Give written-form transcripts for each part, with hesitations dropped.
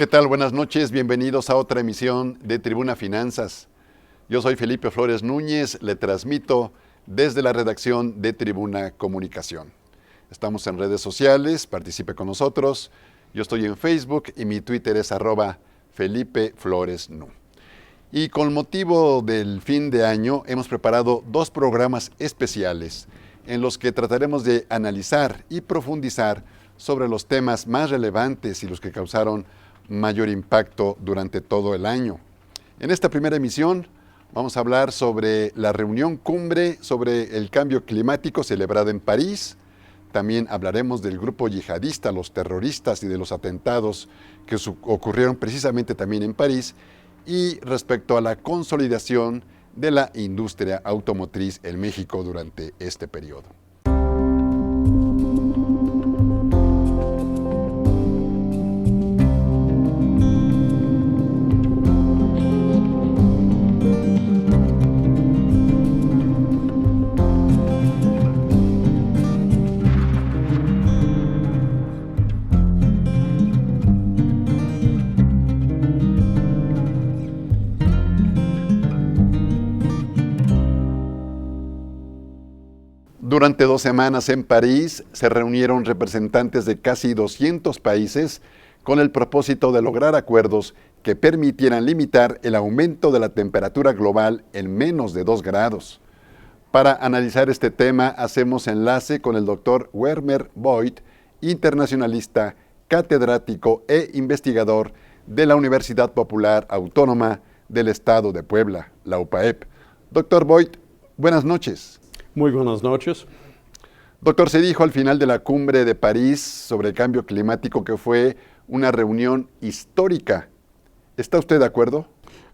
¿Qué tal? Buenas noches, bienvenidos a otra emisión de Tribuna Finanzas. Yo soy Felipe Flores Núñez, le transmito desde la redacción de Tribuna Comunicación. Estamos en redes sociales, participe con nosotros. Yo estoy en Facebook y mi Twitter es @FelipeFloresNú. Y con motivo del fin de año hemos preparado dos programas especiales en los que trataremos de analizar y profundizar sobre los temas más relevantes y los que causaron mayor impacto durante todo el año. En esta primera emisión vamos a hablar sobre la reunión cumbre sobre el cambio climático celebrada en París. También hablaremos del grupo yihadista, los terroristas y de los atentados que ocurrieron precisamente también en París, y respecto a la consolidación de la industria automotriz en México durante este periodo. Durante 2 semanas en París se reunieron representantes de casi 200 países con el propósito de lograr acuerdos que permitieran limitar el aumento de la temperatura global en menos de 2 grados. Para analizar este tema hacemos enlace con el Dr. Werner Voigt, internacionalista, catedrático e investigador de la Universidad Popular Autónoma del Estado de Puebla, la UPAEP. Dr. Voigt, buenas noches. Muy buenas noches. Doctor, se dijo al final de la cumbre de París sobre el cambio climático que fue una reunión histórica. ¿Está usted de acuerdo?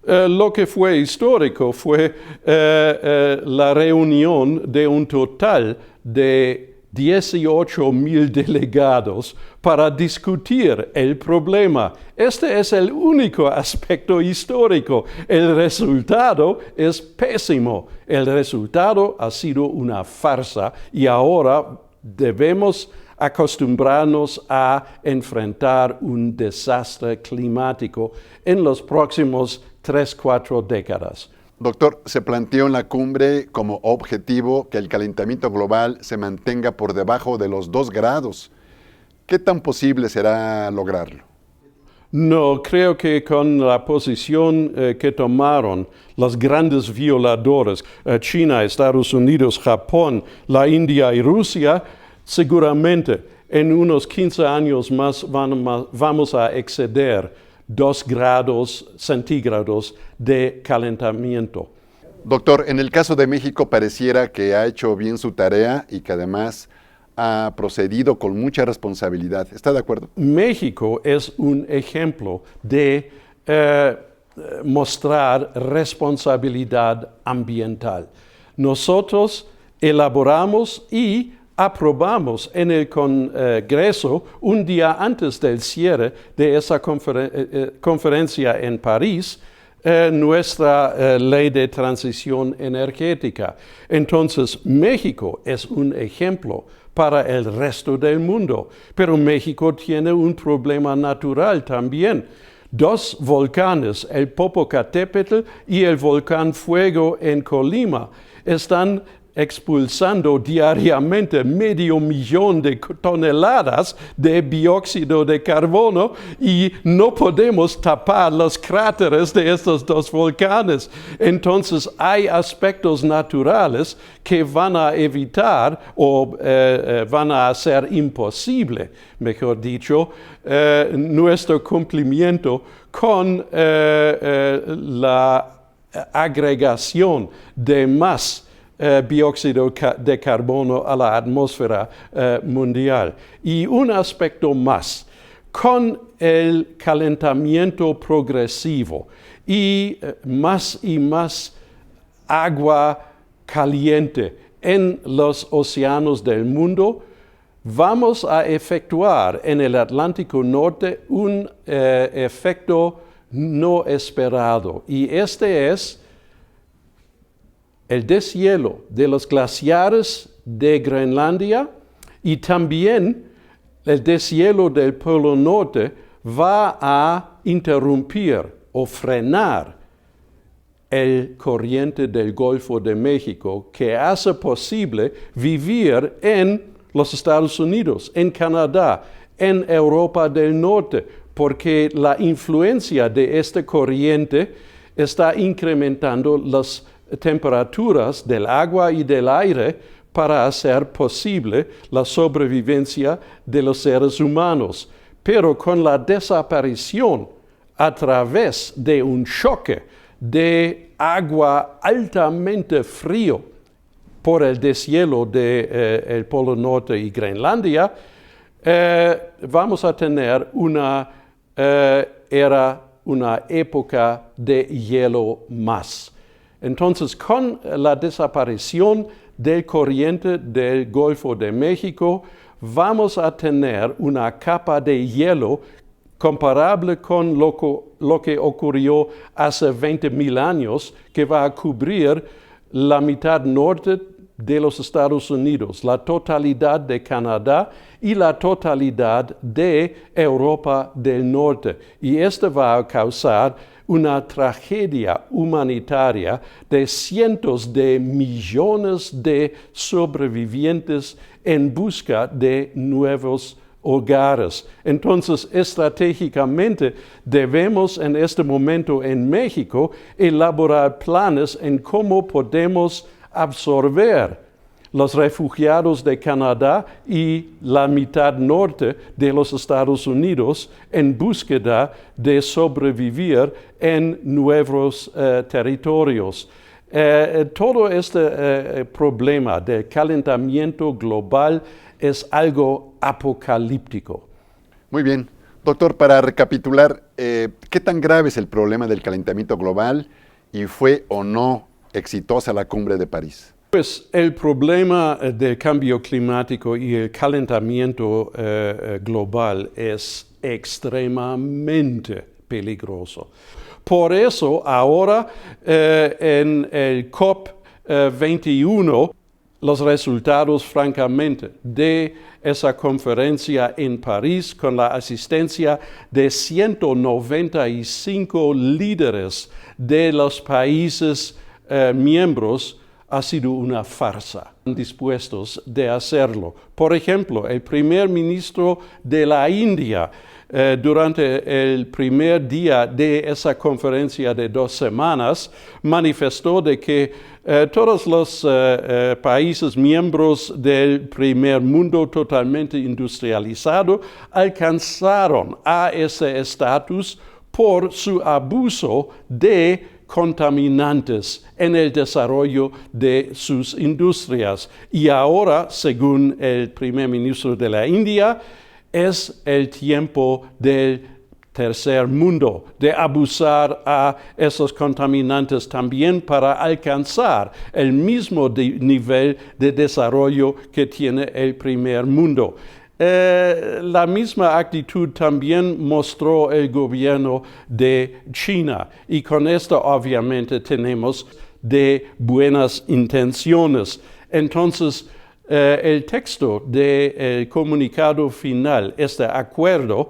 Lo que fue histórico fue la reunión de un total de 18,000 delegados para discutir el problema. Este es el único aspecto histórico. El resultado es pésimo. El resultado ha sido una farsa y ahora debemos acostumbrarnos a enfrentar un desastre climático en los próximos 3-4 décadas. Doctor, se planteó en la cumbre como objetivo que el calentamiento global se mantenga por debajo de los 2 grados. ¿Qué tan posible será lograrlo? No, creo que con la posición que tomaron los grandes violadores, China, Estados Unidos, Japón, la India y Rusia, seguramente en unos 15 años más vamos a exceder 2 grados centígrados de calentamiento. Doctor, en el caso de México pareciera que ha hecho bien su tarea y que además ha procedido con mucha responsabilidad. ¿Está de acuerdo? México es un ejemplo de mostrar responsabilidad ambiental. Nosotros elaboramos y aprobamos en el Congreso, un día antes del cierre de esa conferencia en París, nuestra ley de transición energética. Entonces, México es un ejemplo para el resto del mundo, pero México tiene un problema natural también. 2 volcanes, el Popocatépetl y el volcán Fuego en Colima, están expulsando diariamente 500,000 de toneladas de dióxido de carbono y no podemos tapar los cráteres de estos 2 volcanes. Entonces hay aspectos naturales que van a evitar o van a hacer imposible, mejor dicho, nuestro cumplimiento con la agregación de más dióxido de carbono a la atmósfera mundial. Y un aspecto más, con el calentamiento progresivo y más agua caliente en los océanos del mundo, vamos a efectuar en el Atlántico Norte un efecto no esperado. Y este es el deshielo de los glaciares de Groenlandia y también el deshielo del Polo Norte va a interrumpir o frenar el corriente del Golfo de México que hace posible vivir en los Estados Unidos, en Canadá, en Europa del Norte, porque la influencia de esta corriente está incrementando las temperaturas del agua y del aire para hacer posible la sobrevivencia de los seres humanos. Pero con la desaparición a través de un choque de agua altamente frío por el deshielo del Polo Norte y Groenlandia, vamos a tener una época de hielo más. Entonces, con la desaparición del corriente del Golfo de México, vamos a tener una capa de hielo comparable con lo que ocurrió hace 20,000 años, que va a cubrir la mitad norte de los Estados Unidos, la totalidad de Canadá y la totalidad de Europa del Norte. Y esto va a causar una tragedia humanitaria de cientos de millones de sobrevivientes en busca de nuevos hogares. Entonces, estratégicamente, debemos en este momento en México elaborar planes en cómo podemos absorber los refugiados de Canadá y la mitad norte de los Estados Unidos en búsqueda de sobrevivir en nuevos territorios. Todo este problema del calentamiento global es algo apocalíptico. Muy bien. Doctor, para recapitular, ¿qué tan grave es el problema del calentamiento global y fue o no exitosa la cumbre de París? Pues el problema del cambio climático y el calentamiento global es extremadamente peligroso. Por eso ahora en el COP21, los resultados francamente de esa conferencia en París con la asistencia de 195 líderes de los países miembros ha sido una farsa, dispuestos de hacerlo. Por ejemplo, el primer ministro de la India, durante el primer día de esa conferencia de 2 semanas, manifestó de que todos los países miembros del primer mundo totalmente industrializado alcanzaron a ese estatus por su abuso de contaminantes en el desarrollo de sus industrias. Y ahora, según el primer ministro de la India, es el tiempo del tercer mundo, de abusar a esos contaminantes también para alcanzar el mismo nivel de desarrollo que tiene el primer mundo. La misma actitud también mostró el gobierno de China, y con esto obviamente tenemos de buenas intenciones. Entonces, el texto del comunicado final, este acuerdo,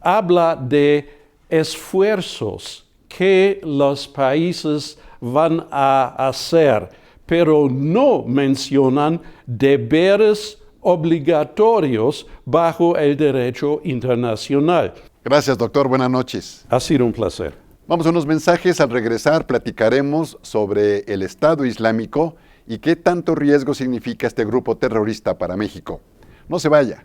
habla de esfuerzos que los países van a hacer, pero no mencionan deberes obligatorios bajo el derecho internacional. Gracias, doctor. Buenas noches. Ha sido un placer. Vamos a unos mensajes. Al regresar platicaremos sobre el Estado Islámico y qué tanto riesgo significa este grupo terrorista para México. No se vaya.